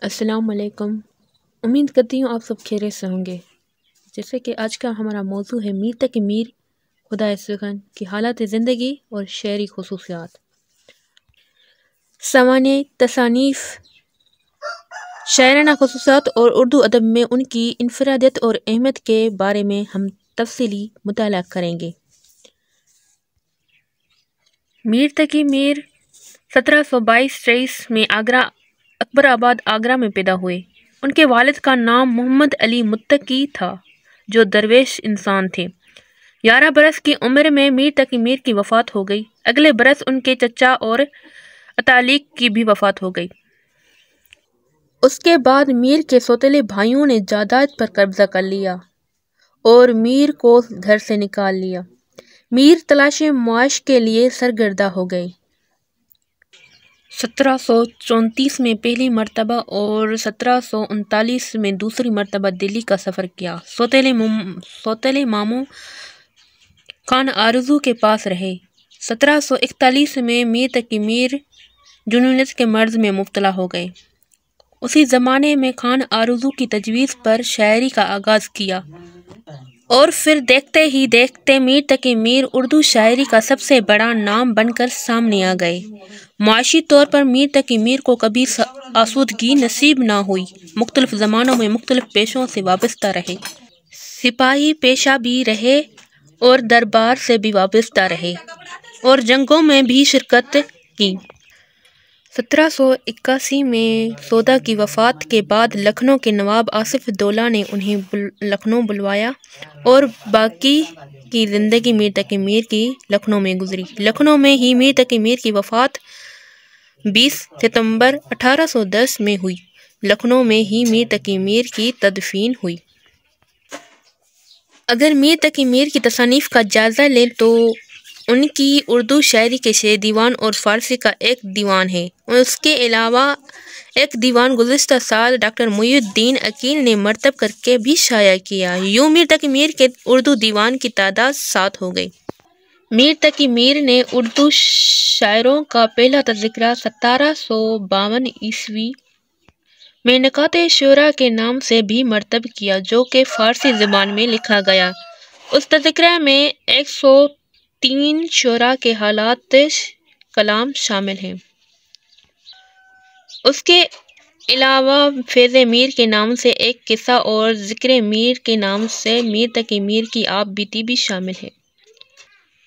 السلام علیکم۔ امید کرتی ہوں آپ سب خیریت سے ہوں گے۔ جیسے کہ آج کا ہمارا موضوع ہے میر تقی میر خدا سخن کی حالات زندگی اور شعری خصوصیات۔ سوانح تصانیف، شاعرانہ خصوصیات اور اردو ادب میں ان کی انفرادیت اور اہمیت کے بارے میں ہم تفصیلی مطالعہ کریں گے۔ میر تقی میر 1722 میں اکبر آباد آگرہ میں پیدا ہوئے۔ ان کے والد کا نام محمد علی متقی تھا جو درویش انسان تھے۔ 11 برس کی عمر میں میر تقی میر کی وفات ہو گئی۔ اگلے برس ان کے چچا اور اتالق کی بھی وفات ہو گئی۔ اس کے بعد میر کے سوتیلے بھائیوں نے جائیداد پر قبضہ کر لیا اور میر کو گھر سے نکال لیا۔ میر تلاش معاش کے لیے سرگرداں ہو گئے۔ 1734 میں پہلی مرتبہ اور 1739 میں دوسری مرتبہ دلی کا سفر کیا۔ سوتیلے ماموں خان آرزو کے پاس رہے۔ 1741 میں میر تقی میر جنونیت کے مرض میں مبتلا ہو گئے۔ اسی زمانے میں خان آرزو کی تجویز پر شاعری کا آغاز کیا اور پھر دیکھتے ہی دیکھتے میر تقی میر اردو شاعری کا سب سے بڑا نام بن کر سامنے آ گئے۔ معاشی طور پر میر تقی میر کو کبھی آسودگی نصیب نہ ہوئی۔ مختلف زمانوں میں مختلف پیشوں سے وابستہ رہے۔ سپاہی پیشہ بھی رہے اور دربار سے بھی وابستہ رہے اور جنگوں میں بھی شرکت کی۔ 1781 میں سودا کی وفات کے بعد لکھنؤ کے نواب آصف الدولہ نے انہیں لکھنؤ بلوایا اور باقی کی زندگی میر تقی میر کی لکھنؤ میں گزری۔ لکھنؤ میں ہی میر تقی میر کی وفات 20 ستمبر 1810 میں ہوئی۔ لکھنؤ میں ہی میر تقی میر کی تدفین ہوئی۔ اگر میر تقی میر کی تصانیف کا جائزہ لیں تو ان کی اردو شاعری کے 6 دیوان اور فارسی کا 1 دیوان ہے۔ اس کے علاوہ ایک دیوان گزشتہ سال ڈاکٹر محی الدین عقیل نے مرتب کر کے بھی شائع کیا۔ یوں میر تقی میر کے اردو دیوان کی تعداد 7 ہو گئی۔ میر تقی میر نے اردو شاعروں کا پہلا تذکرہ 1752 میں نکات شعراء کے نام سے بھی مرتب کیا جو کہ فارسی زبان میں لکھا گیا۔ اس تذکرے میں 103 شعراء کے حالات کلام شامل ہیں۔ اس کے علاوہ فیض میر کے نام سے ایک قصہ اور ذکر میر کے نام سے میر تقی میر کی آپ بیتی بھی شامل ہے۔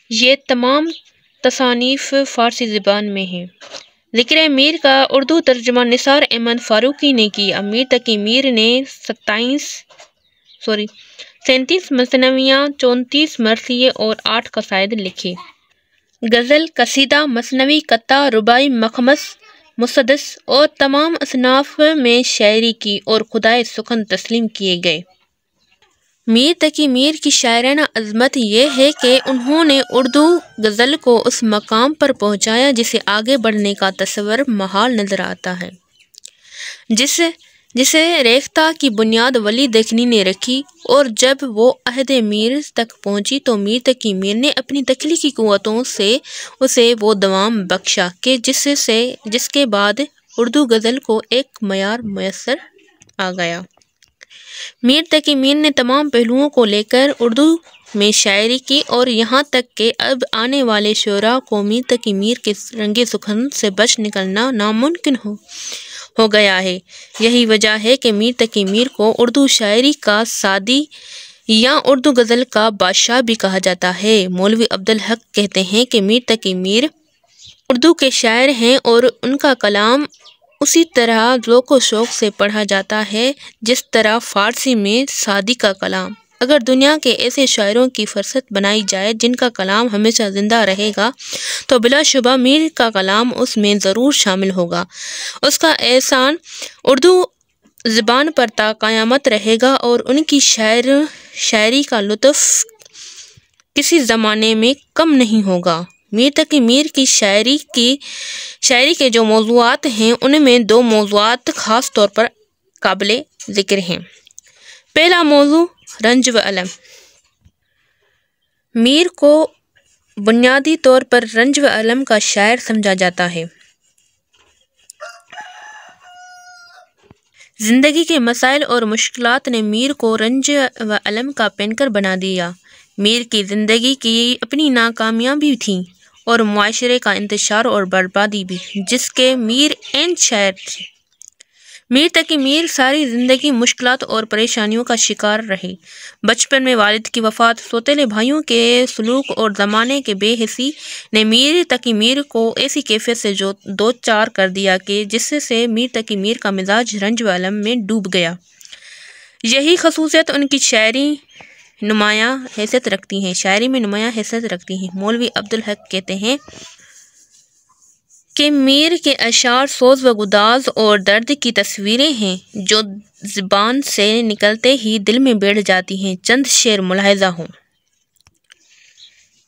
یہ تمام تصانیف فارسی زبان میں ہیں۔ ذکر میر کا اردو ترجمہ نثار احمد فاروقی نے کیا۔ میر تقی میر نے 37 مثنویاں، 34 مرثیے اور 8 قصائد لکھے۔ غزل، قصیدہ، مثنوی، قطعہ، رباعی، مخمص، مسدس اور تمام اصناف میں شاعری کی اور خدائے سخن تسلیم کیے گئے۔ میر تقی میر کی شاعرانہ عظمت یہ ہے کہ انہوں نے اردو غزل کو اس مقام پر پہنچایا جسے آگے بڑھنے کا تصور محال نظر آتا ہے۔ جسے ریختہ کی بنیاد ولی دکنی نے رکھی اور جب وہ عہد میر تک پہنچی تو میر تقی میر نے اپنی تخلیقی قوتوں سے اسے وہ دوام بخشا کہ جس کے بعد اردو غزل کو ایک معیار میسر آ گیا۔ میر تقی میر نے تمام پہلوؤں کو لے کر اردو میں شاعری کی اور یہاں تک کہ اب آنے والے شعراء کو میر تقی میر کے رنگ سخن سے بچ نکلنا ناممکن ہو گیا ہے۔ یہی وجہ ہے کہ میر تقی میر کو اردو شاعری کا سعدی یا اردو غزل کا بادشاہ بھی کہا جاتا ہے۔ مولوی عبدالحق کہتے ہیں کہ میر تقی میر اردو کے شاعر ہیں اور ان کا کلام اسی طرح ذوق و شوق سے پڑھا جاتا ہے جس طرح فارسی میں سعدی کا کلام۔ اگر دنیا کے ایسے شاعروں کی فہرست بنائی جائے جن کا کلام ہمیشہ زندہ رہے گا تو بلا شبہ میر کا کلام اس میں ضرور شامل ہوگا۔ اس کا احسان اردو زبان پر تا قیامت رہے گا اور ان کی شاعری کا لطف کسی زمانے میں کم نہیں ہوگا۔ میر تقی میر کی شاعری کے جو موضوعات ہیں ان میں 2 موضوعات خاص طور پر قابل ذکر ہیں۔ پہلا موضوع رنج و الم۔ میر کو بنیادی طور پر رنج و الم کا شاعر سمجھا جاتا ہے۔ زندگی کے مسائل اور مشکلات نے میر کو رنج و الم کا پینکر بنا دیا۔ میر کی زندگی کی اپنی ناکامیاں بھی تھیں اور معاشرے کا انتشار اور بربادی بھی، جس کے میر عین شاعر تھے۔ میر تقی میر ساری زندگی مشکلات اور پریشانیوں کا شکار رہے۔ بچپن میں والد کی وفات، سوتیلے بھائیوں کے سلوک اور زمانے کے بے حسی نے میر تقی میر کو ایسی کیفیت سے دوچار کر دیا کہ جس سے میر تقی میر کا مزاج رنج و الم میں ڈوب گیا۔ یہی خصوصیت ان کی شاعری میں نمایاں حیثیت رکھتی ہیں۔ مولوی عبدالحق کہتے ہیں کہ میر کے اشعار سوز و گداز اور درد کی تصویریں ہیں جو زبان سے نکلتے ہی دل میں بیٹھ جاتی ہیں۔ چند شعر ملاحظہ ہوں۔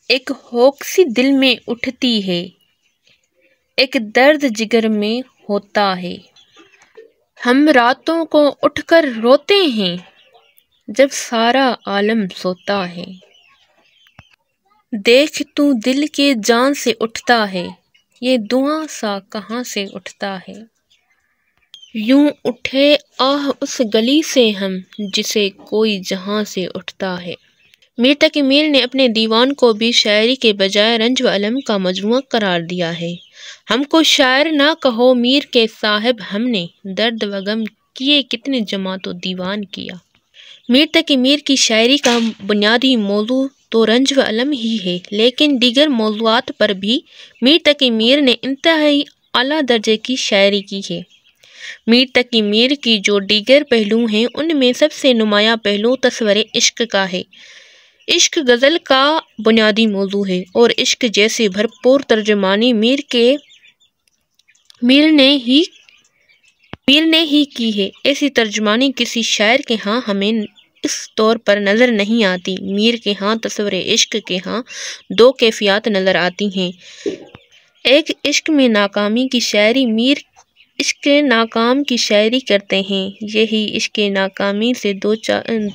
ایک ہوک سی دل میں اٹھتی ہے، ایک درد جگر میں ہوتا ہے، ہم راتوں کو اٹھ کر روتے ہیں جب سارا عالم سوتا ہے۔ دیکھ تو دل کے جان سے اٹھتا ہے، یہ دھواں سا کہاں سے اٹھتا ہے۔ یوں اٹھے آہ اس گلی سے ہم جسے کوئی جہاں سے اٹھتا ہے۔ میر تقی میر نے اپنے دیوان کو بھی شاعری کے بجائے رنج و الم کا مجموعہ قرار دیا ہے۔ ہم کو شاعر نہ کہو میر کے صاحب، ہم نے درد و غم کیے کتنے جمع تو دیوان کیا۔ میر تقی میر کی شاعری کا بنیادی موضوع تو رنج و الم ہی ہے، لیکن دیگر موضوعات پر بھی میر تقی میر نے انتہائی اعلیٰ درجے کی شاعری کی ہے۔ میر تقی میر کی جو دیگر پہلو ہیں ان میں سب سے نمایاں پہلو تصور عشق کا ہے۔ عشق غزل کا بنیادی موضوع ہے اور عشق جیسی بھرپور ترجمانی میر نے ہی کی ہے۔ ایسی ترجمانی کسی شاعر کے ہاں ہمیں اس طور پر نظر نہیں آتی۔ میر کے ہاں تصور عشق کے ہاں دو کیفیات نظر آتی ہیں۔ ایک عشق میں ناکامی کی شاعری، میر عشق ناکام کی شاعری کرتے ہیں۔ یہی عشق ناکامی سے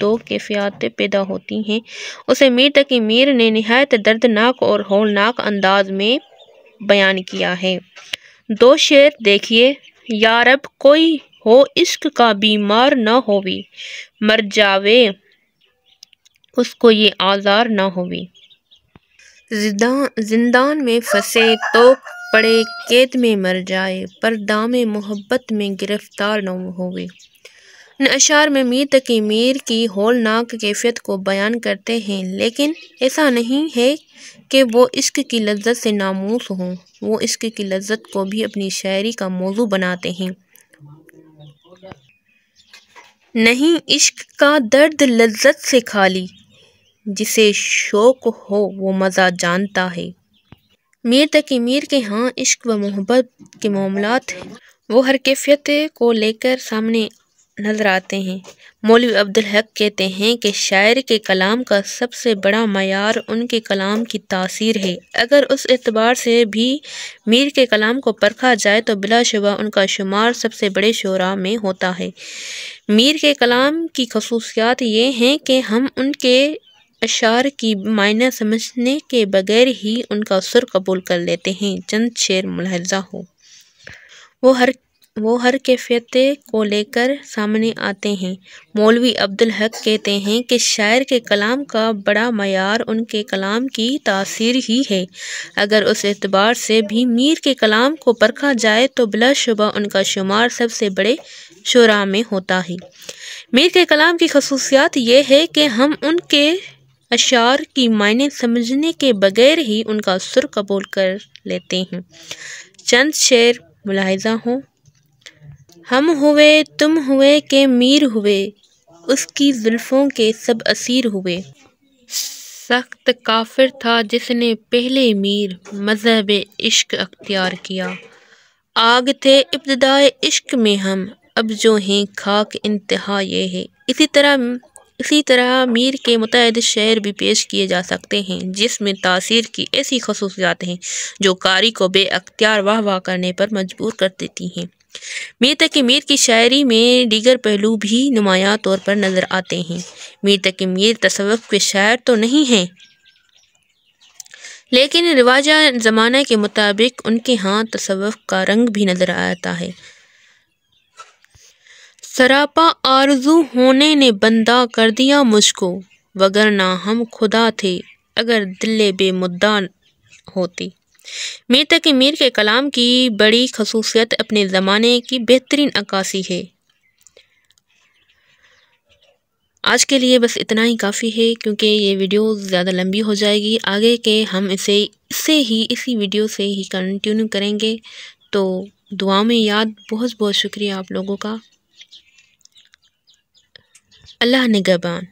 دو کیفیات پیدا ہوتی ہیں، اسے میر تقی میر نے نہایت دردناک اور ہولناک انداز میں بیان کیا ہے۔ دو شعر دیکھیے۔ یا رب کوئی ہو عشق کا بیمار نہ ہووی، مر جاوے اس کو یہ آزار نہ ہووی۔ زندان میں پھنسے تو پڑے قید میں مر جائے، پر دام محبت میں گرفتار نہ ہووے۔ ان اشعار میں میر تقی میر کی ہولناک کیفیت کو بیان کرتے ہیں، لیکن ایسا نہیں ہے کہ وہ عشق کی لذت سے ناموس ہوں۔ وہ عشق کی لذت کو بھی اپنی شاعری کا موضوع بناتے ہیں۔ نہیں عشق کا درد لذت سے خالی، جسے شوق ہو وہ مزہ جانتا ہے۔ میر تقی میر کے ہاں عشق و محبت کے معاملات وہ ہر کیفیت کو لے کر سامنے نظر آتے ہیں۔ مولوی عبدالحق کہتے ہیں کہ شاعر کے کلام کا سب سے بڑا معیار ان کے کلام کی تاثیر ہے۔ اگر اس اعتبار سے بھی میر کے کلام کو پرکھا جائے تو بلا شبہ ان کا شمار سب سے بڑے شعراء میں ہوتا ہے۔ میر کے کلام کی خصوصیات یہ ہیں کہ ہم ان کے اشعار کی معنی سمجھنے کے بغیر ہی ان کا سر قبول کر لیتے ہیں۔ چند شعر ملاحظہ ہوں۔ وہ ہر کیفیت کو لے کر سامنے آتے ہیں۔ مولوی عبدالحق کہتے ہیں کہ شاعر کے کلام کا بڑا معیار ان کے کلام کی تاثیر ہی ہے۔ اگر اس اعتبار سے بھی میر کے کلام کو پرکھا جائے تو بلا شبہ ان کا شمار سب سے بڑے شعراء میں ہوتا ہے۔ میر کے کلام کی خصوصیات یہ ہے کہ ہم ان کے اشعار کی معنی سمجھنے کے بغیر ہی ان کا سر قبول کر لیتے ہیں۔ چند شعر ملاحظہ ہوں۔ ہم ہوئے تم ہوئے کہ میر ہوئے، اس کی زلفوں کے سب اسیر ہوئے۔ سخت کافر تھا جس نے پہلے میر مذہب عشق اختیار کیا۔ آگ تھے ابتدائے عشق میں ہم، اب جو ہیں خاک انتہا یہ ہے۔ اسی طرح میر کے متعدد شعر بھی پیش کیے جا سکتے ہیں جس میں تاثیر کی ایسی خصوصیات ہیں جو قاری کو بے اختیار واہ واہ کرنے پر مجبور کر دیتی ہیں۔ میر تقی میر کی شاعری میں دیگر پہلو بھی نمایاں طور پر نظر آتے ہیں۔ میر تقی میر تصوف کے شاعر تو نہیں ہیں، لیکن رواج زمانہ کے مطابق ان کے ہاں تصوف کا رنگ بھی نظر آتا ہے۔ سراپا آرزو ہونے نے بندہ کر دیا مجھ کو، وگرنہ ہم خدا تھے اگر دل بے مدعا ہوتی۔ میر تقی میر کے کلام کی بڑی خصوصیت اپنے زمانے کی بہترین عکاسی ہے۔ آج کے لیے بس اتنا ہی کافی ہے، کیونکہ یہ ویڈیو زیادہ لمبی ہو جائے گی۔ آگے کے ہم اسی ویڈیو سے ہی کنٹینیو کریں گے، تو دعا میں یاد۔ بہت بہت شکریہ آپ لوگوں کا۔ اللہ نگہبان۔